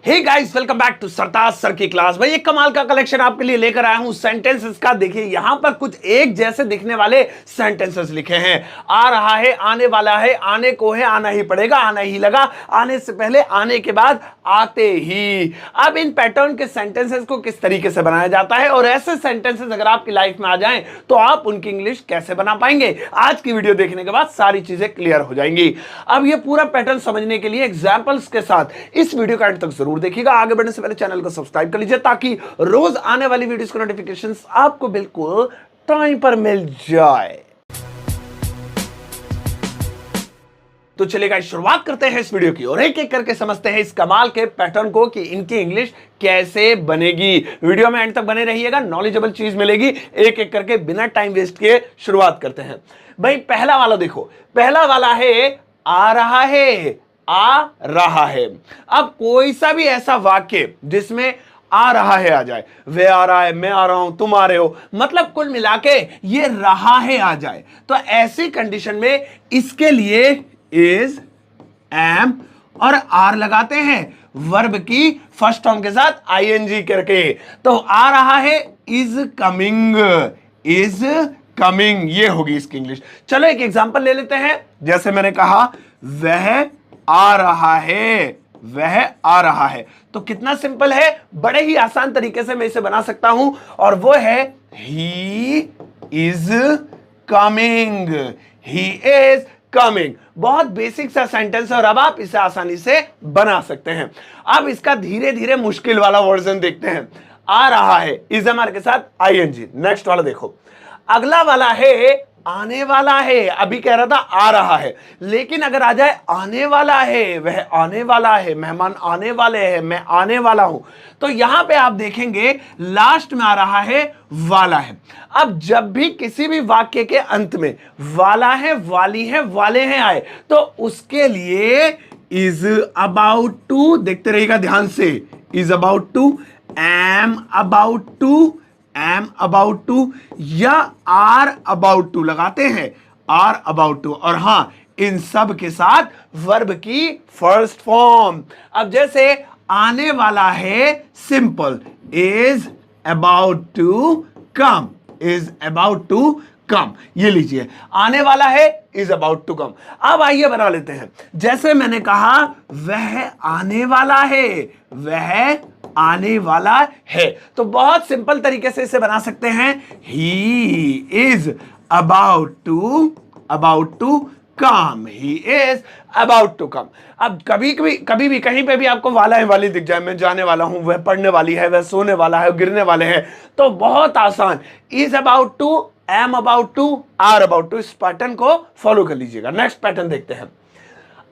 Hey guys, welcome back to Sartaj sir की क्लास। भाई एक कमाल का कलेक्शन आपके लिए लेकर आया हूं सेंटेंसेस का। देखिए यहां पर कुछ एक जैसे दिखने वाले सेंटेंसेस लिखे हैं। आ रहा है, आने वाला है, आने को है, आना ही पड़ेगा, आना ही लगा, आने से पहले, आने के बाद, आते ही। अब इन पैटर्न के सेंटेंसेस को किस तरीके से बनाया जाता है और ऐसे सेंटेंसेस अगर आपकी लाइफ में आ जाएं तो आप उनकी इंग्लिश कैसे बना पाएंगे, आज की वीडियो देखने के बाद सारी चीजें क्लियर हो जाएंगी। अब ये पूरा पैटर्न समझने के लिए एग्जांपल्स के साथ इस वीडियो का एंड तक जरूर देखिएगा। आगे बढ़ने से पहले चैनल को सब्सक्राइब कर लीजिए ताकि रोज आने वाली वीडियोस के नोटिफिकेशंस आपको बिल्कुल टाइम पर मिल जाए। तो चलिए गाइस, शुरुआत करते हैं इस वीडियो की और एक एक करके समझते हैं इस कमाल के पैटर्न को कि इनकी इंग्लिश कैसे बनेगी। वीडियो में एंड तक बने रहिएगा, नॉलेजेबल चीज मिलेगी। एक एक करके बिना टाइम वेस्ट किए शुरुआत करते हैं। भाई पहला वाला देखो, पहला वाला है आ रहा है, आ रहा है। अब कोई सा भी ऐसा वाक्य जिसमें आ रहा है आ जाए, वे आ रहा है, मैं आ रहा हूं, तुम आ रहे हो, मतलब कुल मिला के ये रहा है आ जाए, तो ऐसी कंडीशन में इसके लिए इज, एम और आर लगाते हैं वर्ब की फर्स्ट फॉर्म के साथ आईएनजी करके। तो आ रहा है इज कमिंग, इज कमिंग, ये होगी इसकी इंग्लिश। चलो एक एग्जांपल ले लेते हैं। जैसे मैंने कहा वह आ रहा है, वह आ रहा है, तो कितना सिंपल है, बड़े ही आसान तरीके से मैं इसे बना सकता हूं और वो है he is coming, he is coming. बहुत बेसिक सा सेंटेंस है और अब आप इसे आसानी से बना सकते हैं। अब इसका धीरे धीरे मुश्किल वाला वर्जन देखते हैं। आ रहा है इज एमआर के साथ आईएनजी। नेक्स्ट वाला देखो, अगला वाला है आने वाला है। अभी कह रहा था आ रहा है, लेकिन अगर आ जाए आने वाला है, वह आने वाला है, मेहमान आने वाले हैं, मैं आने वाला हूं, तो यहां पे आप देखेंगे लास्ट में आ रहा है वाला है। अब जब भी किसी भी वाक्य के अंत में वाला है, वाली है, वाले हैं आए, तो उसके लिए इज अबाउट टू, देखते रहिएगा ध्यान से, is about to, am about to, am about to या आर अबाउट टू लगाते हैं, आर अबाउट टू। और हां, इन सब के साथ वर्ब की फर्स्ट फॉर्म। अब जैसे आने वाला है simple, is about to come, is about to come, ये लीजिए आने वाला है इज अबाउट टू कम। अब आइए बना लेते हैं। जैसे मैंने कहा वह आने वाला है, वह आने वाला है, तो बहुत सिंपल तरीके से इसे बना सकते हैं, he is about to come, he is about to come. अब कभी भी कहीं पे भी आपको वाला है वाली दिख जाए, मैं जाने वाला हूं, वह पढ़ने वाली है, वह सोने वाला है, गिरने वाले हैं, तो बहुत आसान, is about to, am about to, are about to, इस पैटर्न को फॉलो कर लीजिएगा। नेक्स्ट पैटर्न देखते हैं।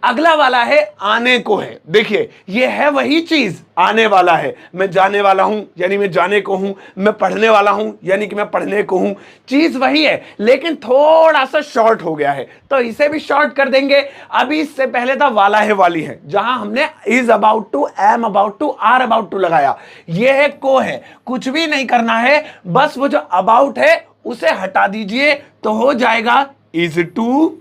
अगला वाला है आने को है। देखिए ये है वही चीज, आने वाला है, मैं जाने वाला हूं यानी मैं जाने को हूं, मैं पढ़ने वाला हूं यानी कि मैं पढ़ने को हूं, चीज वही है लेकिन थोड़ा सा शॉर्ट हो गया है, तो इसे भी शॉर्ट कर देंगे। अभी इससे पहले था वाला है वाली है, जहां हमने is about to, am about to, are about to लगाया, ये है को है, कुछ भी नहीं करना है, बस वो जो अबाउट है उसे हटा दीजिए तो हो जाएगा इज टू,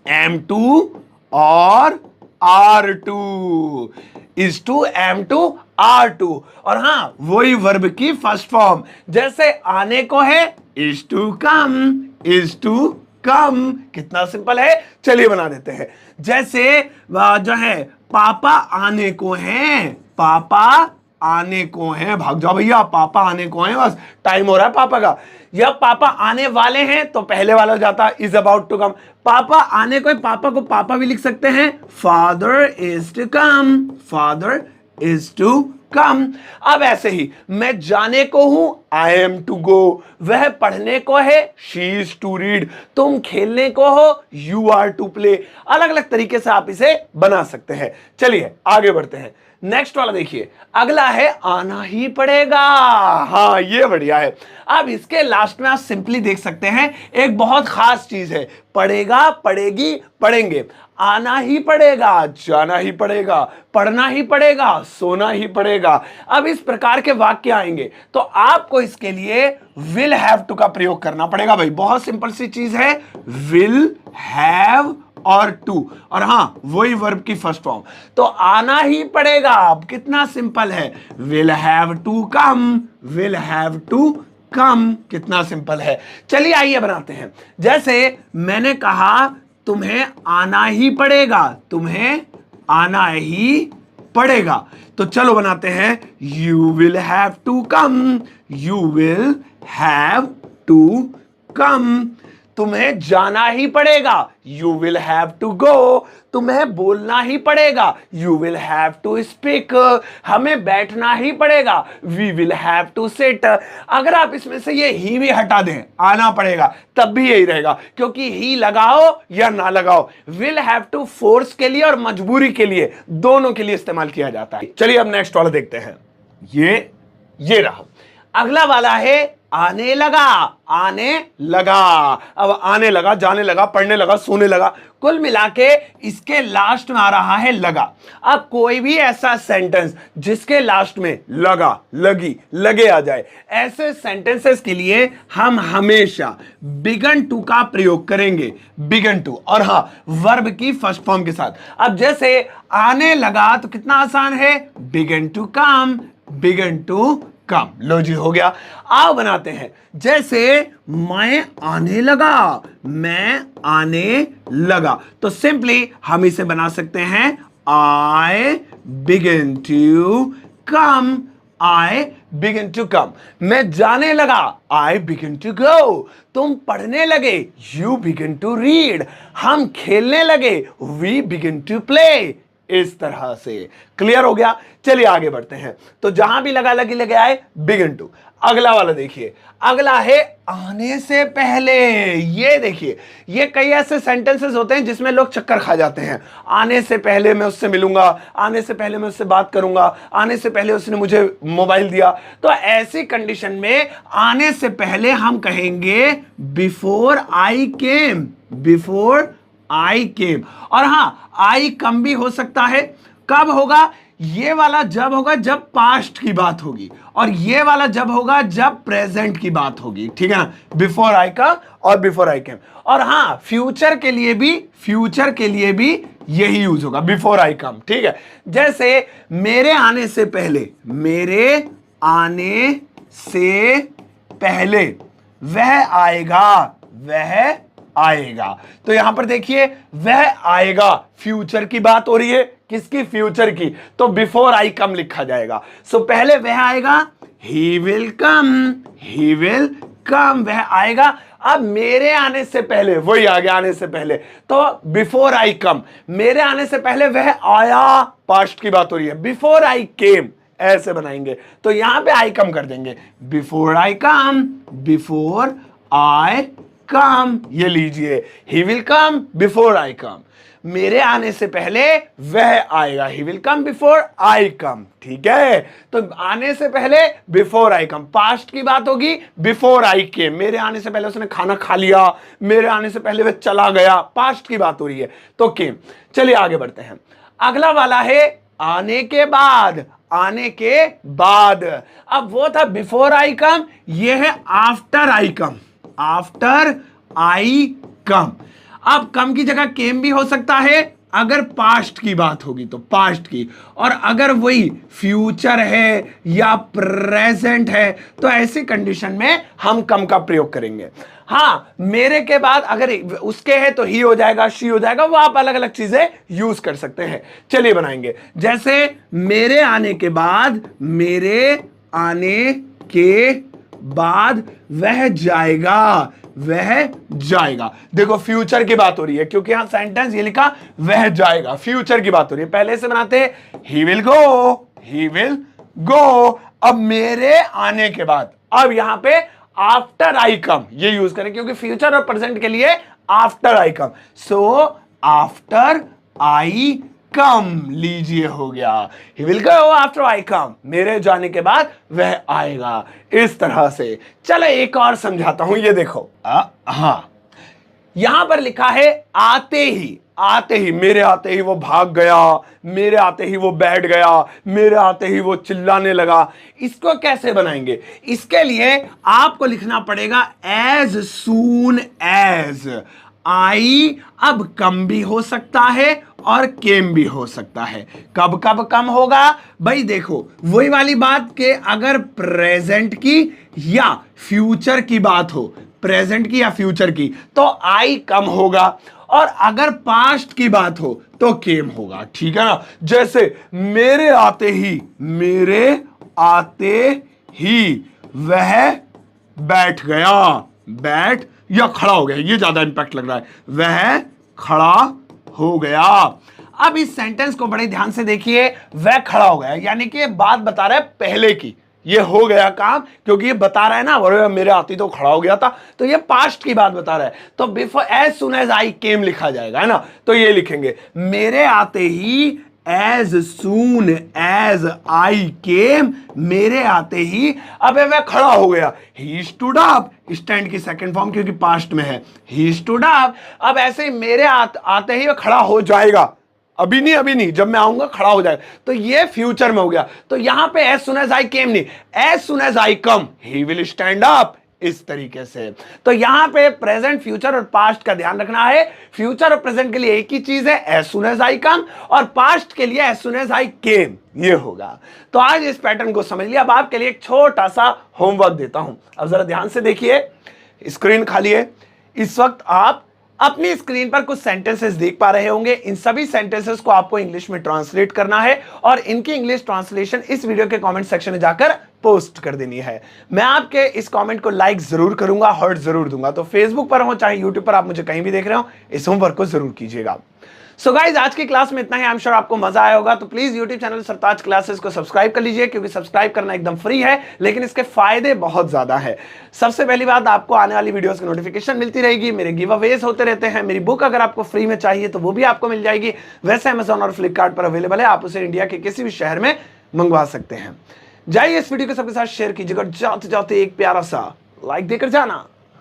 एम टू और are to, is to, am to, are to. और हां, वही वर्ब की फर्स्ट फॉर्म, जैसे आने को है is to come, is to come, कितना सिंपल है। चलिए बना देते हैं। जैसे जो है पापा आने को हैं, पापा आने को हैं, भाग जाओ भैया, पापा आने को हैं, बस टाइम हो रहा है पापा का। या पापा आने वाले हैं तो पहले वाला हो जाता इज अबाउट टू कम। पापा आने को है, पापा को पापा भी लिख सकते हैं, father is to come, father is to come. अब ऐसे ही मैं जाने को हूं, आई एम टू गो, वह पढ़ने को है, शी इज टू रीड, तुम खेलने को हो, यू आर टू प्ले। अलग अलग तरीके से आप इसे बना सकते हैं। चलिए आगे बढ़ते हैं। नेक्स्ट वाला देखिए, अगला है आना ही पड़ेगा। हाँ ये बढ़िया है। अब इसके लास्ट में आप सिंपली देख सकते हैं एक बहुत खास चीज है, पड़ेगा, पड़ेगी, पढ़ेंगे, आना ही पड़ेगा, जाना ही पड़ेगा, पढ़ना ही पड़ेगा, सोना ही पड़ेगा। अब इस प्रकार के वाक्य आएंगे तो आपको इसके लिए विल हैव टू का प्रयोग करना पड़ेगा। भाई बहुत सिंपल सी चीज है, विल हैव और टू, और हाँ वही वर्ब की फर्स्ट फॉर्म, तो आना ही पड़ेगा। अब कितना सिंपल है, will have to come, will have to come, कितना सिंपल है। चलिए आइए बनाते हैं। जैसे मैंने कहा तुम्हें आना ही पड़ेगा, तुम्हें आना ही पड़ेगा, तो चलो बनाते हैं, you will have to come, you will have to come, तुम्हें जाना ही पड़ेगा, you will have to go, तुम्हें बोलना ही पड़ेगा, you will have to speak, हमें बैठना ही पड़ेगा, we will have to sit. अगर आप इसमें से ये ही भी हटा दें, आना पड़ेगा, तब भी यही रहेगा, क्योंकि ही लगाओ या ना लगाओ, विल हैव टू फोर्स के लिए और मजबूरी के लिए, दोनों के लिए इस्तेमाल किया जाता है। चलिए अब नेक्स्ट वाला देखते हैं, ये रहा। अगला वाला है आने लगा, आने लगा। अब आने लगा, जाने लगा, पढ़ने लगा, सोने लगा, कुल मिला के इसके लास्ट में आ रहा है लगा। अब कोई भी ऐसा सेंटेंस जिसके लास्ट में लगा, लगी, लगे आ जाए, ऐसे सेंटेंसेस के लिए हम हमेशा बिगन टू का प्रयोग करेंगे, बिगन टू, और हाँ वर्ब की फर्स्ट फॉर्म के साथ। अब जैसे आने लगा तो कितना आसान है, begin to come, begin to come, लो जी हो गया। आओ बनाते हैं, जैसे मैं आने लगा, मैं आने लगा, तो सिंपली हम इसे बना सकते हैं, I begin to come, I begin to come. मैं जाने लगा, आई बिगिन टू गो, तुम पढ़ने लगे, यू बिगिन टू रीड, हम खेलने लगे, वी बिगिन टू प्ले। इस तरह से क्लियर हो गया। चलिए आगे बढ़ते हैं, तो जहां भी लगा लगी लगे आए बिगिन टू। अगला वाला देखिए, अगला है आने से पहले। ये देखिए, ये कई ऐसे सेंटेंसेस होते हैं जिसमें लोग चक्कर खा जाते हैं। आने से पहले मैं उससे मिलूंगा, आने से पहले मैं उससे बात करूंगा, आने से पहले उसने मुझे मोबाइल दिया। तो ऐसी कंडीशन में आने से पहले हम कहेंगे before I came, before I केम। और हां आई कम भी हो सकता है, कब होगा, ये वाला जब होगा जब पास्ट की बात होगी, और ये वाला जब होगा जब प्रेजेंट की बात होगी, ठीक है ना, बिफोर आई कम और बिफोर आई केम। और हां फ्यूचर के लिए भी, फ्यूचर के लिए भी यही यूज होगा, बिफोर आई कम, ठीक है। जैसे मेरे आने से पहले, मेरे आने से पहले वह आएगा, वह आएगा, तो यहां पर देखिए वह आएगा, फ्यूचर की बात हो रही है, किसकी, फ्यूचर की, तो बिफोर आई कम लिखा जाएगा। सो पहले वह आएगा, he will come, he will come, वह आएगा। अब मेरे आने से पहले, वही आ गया आने से पहले, तो बिफोर आई कम, मेरे आने से पहले वह आया, पास्ट की बात हो रही है, बिफोर आई केम, ऐसे बनाएंगे, तो यहां पे आई कम कर देंगे, before I come, before I कम, ये लीजिए, he will come before I कम, मेरे आने से पहले वह आएगा, he will come before I कम, ठीक है। तो आने से पहले बिफोर आई कम, पास्ट की बात होगी, बिफोर आई केम, मेरे आने से पहले उसने खाना खा लिया, मेरे आने से पहले वह चला गया, पास्ट की बात हो रही है, तो केम। चलिए आगे बढ़ते हैं, अगला वाला है आने के बाद, आने के बाद। अब वो था बिफोर आई कम, ये है after I come, after I कम। अब कम की जगह केम भी हो सकता है अगर पास्ट की बात होगी तो पास्ट की, और अगर वही फ्यूचर है या प्रेजेंट है तो ऐसी कंडीशन में हम कम का प्रयोग करेंगे। हाँ मेरे के बाद अगर उसके है तो ही हो जाएगा, शी हो जाएगा, वो आप अलग अलग चीजें यूज कर सकते हैं। चलिए बनाएंगे, जैसे मेरे आने के बाद, मेरे आने के बाद वह जाएगा, वह जाएगा। देखो फ्यूचर की बात हो रही है क्योंकि यहां सेंटेंस ये लिखा वह जाएगा, फ्यूचर की बात हो रही है। पहले से बनाते हैं he will go, he will go. अब मेरे आने के बाद, अब यहां पे आफ्टर आई कम ये यूज करें क्योंकि फ्यूचर और प्रेजेंट के लिए after I come, so after I कम लीजिए, हो गया he will go after I कम, मेरे जाने के बाद वह आएगा। इस तरह से चलो एक और समझाता हूं, ये देखो हाँ यहां पर लिखा है आते ही, आते ही, मेरे आते ही वो भाग गया, मेरे आते ही वो बैठ गया, मेरे आते ही वो चिल्लाने लगा। इसको कैसे बनाएंगे? इसके लिए आपको लिखना पड़ेगा एज सून एज, आई अब कम भी हो सकता है और केम भी हो सकता है। कब कब कम होगा भाई, देखो वही वाली बात के अगर प्रेजेंट की या फ्यूचर की बात हो, प्रेजेंट की या फ्यूचर की, तो आई कम होगा, और अगर पास्ट की बात हो तो केम होगा। ठीक है ना, जैसे मेरे आते ही वह बैठ गया, बैठ या खड़ा हो गया, ये ज्यादा इंपैक्ट लग रहा है, वह खड़ा हो गया। अब इस सेंटेंस को बड़े ध्यान से देखिए, वह खड़ा हो गया यानी कि बात बता रहा है पहले की, ये हो गया काम, क्योंकि ये बता रहा है ना मेरे आती तो खड़ा हो गया था, तो ये पास्ट की बात बता रहा है, तो before as soon as I came लिखा जाएगा, है ना, तो ये लिखेंगे मेरे आते ही, एज सून एज आई केम, मेरे आते ही, अब वह खड़ा हो गया, ही स्टूड अप, स्टैंड की सेकंड फॉर्म क्योंकि पास्ट में है, ही स्टूड अप, अब ऐसे ही मेरे आते ही वह खड़ा हो जाएगा, अभी नहीं, जब मैं आऊंगा खड़ा हो जाएगा, तो ये फ्यूचर में हो गया। तो यहां पे as soon as I came नहीं, as soon as I come he will stand up, इस तरीके से। तो यहां पे प्रेजेंट, फ्यूचर और पास्ट का ध्यान रखना है। फ्यूचर और प्रेजेंट के लिए एक ही चीज है, एज सुन एज आई कम, और पास्ट के लिए एज सुन एज आई केम, ये होगा। तो आज इस पैटर्न को समझ लिया। अब आपके लिए एक छोटा सा होमवर्क देता हूं, अब जरा ध्यान से देखिए, स्क्रीन खाली है, इस वक्त आप अपनी स्क्रीन पर कुछ सेंटेंसेस देख पा रहे होंगे। इन सभी सेंटेंसेस को आपको इंग्लिश में ट्रांसलेट करना है और इनकी इंग्लिश ट्रांसलेशन इस वीडियो के कमेंट सेक्शन में जाकर पोस्ट कर देनी है। मैं आपके इस कमेंट को लाइक जरूर करूंगा, हार्ट जरूर दूंगा। तो फेसबुक पर हो चाहे यूट्यूब पर, आप मुझे कहीं भी देख रहे हो, इस होमवर्क को जरूर कीजिएगा। सो गाइज, आज की क्लास में इतना ही। आई एम श्योर आपको मजा आया होगा। तो please YouTube channel Sartaj classes को सब्सक्राइब कर लीजिए, क्योंकि सब्सक्राइब करना एकदम फ्री है, लेकिन इसके फायदे बहुत ज्यादा है। सबसे पहली बात, आपको आने वाली वीडियोस की नोटिफिकेशन मिलती रहेगी, मेरे गिव अवेज होते रहते हैं, मेरी बुक अगर आपको फ्री में चाहिए तो वो भी आपको मिल जाएगी। वैसे अमेजॉन और फ्लिपकार्ट पर अवेलेबल है, आप उसे इंडिया के किसी भी शहर में मंगवा सकते हैं। जाइए इस वीडियो को सबके साथ शेयर कीजिएगा, जाते जाते एक प्यारा सा लाइक देकर जाना।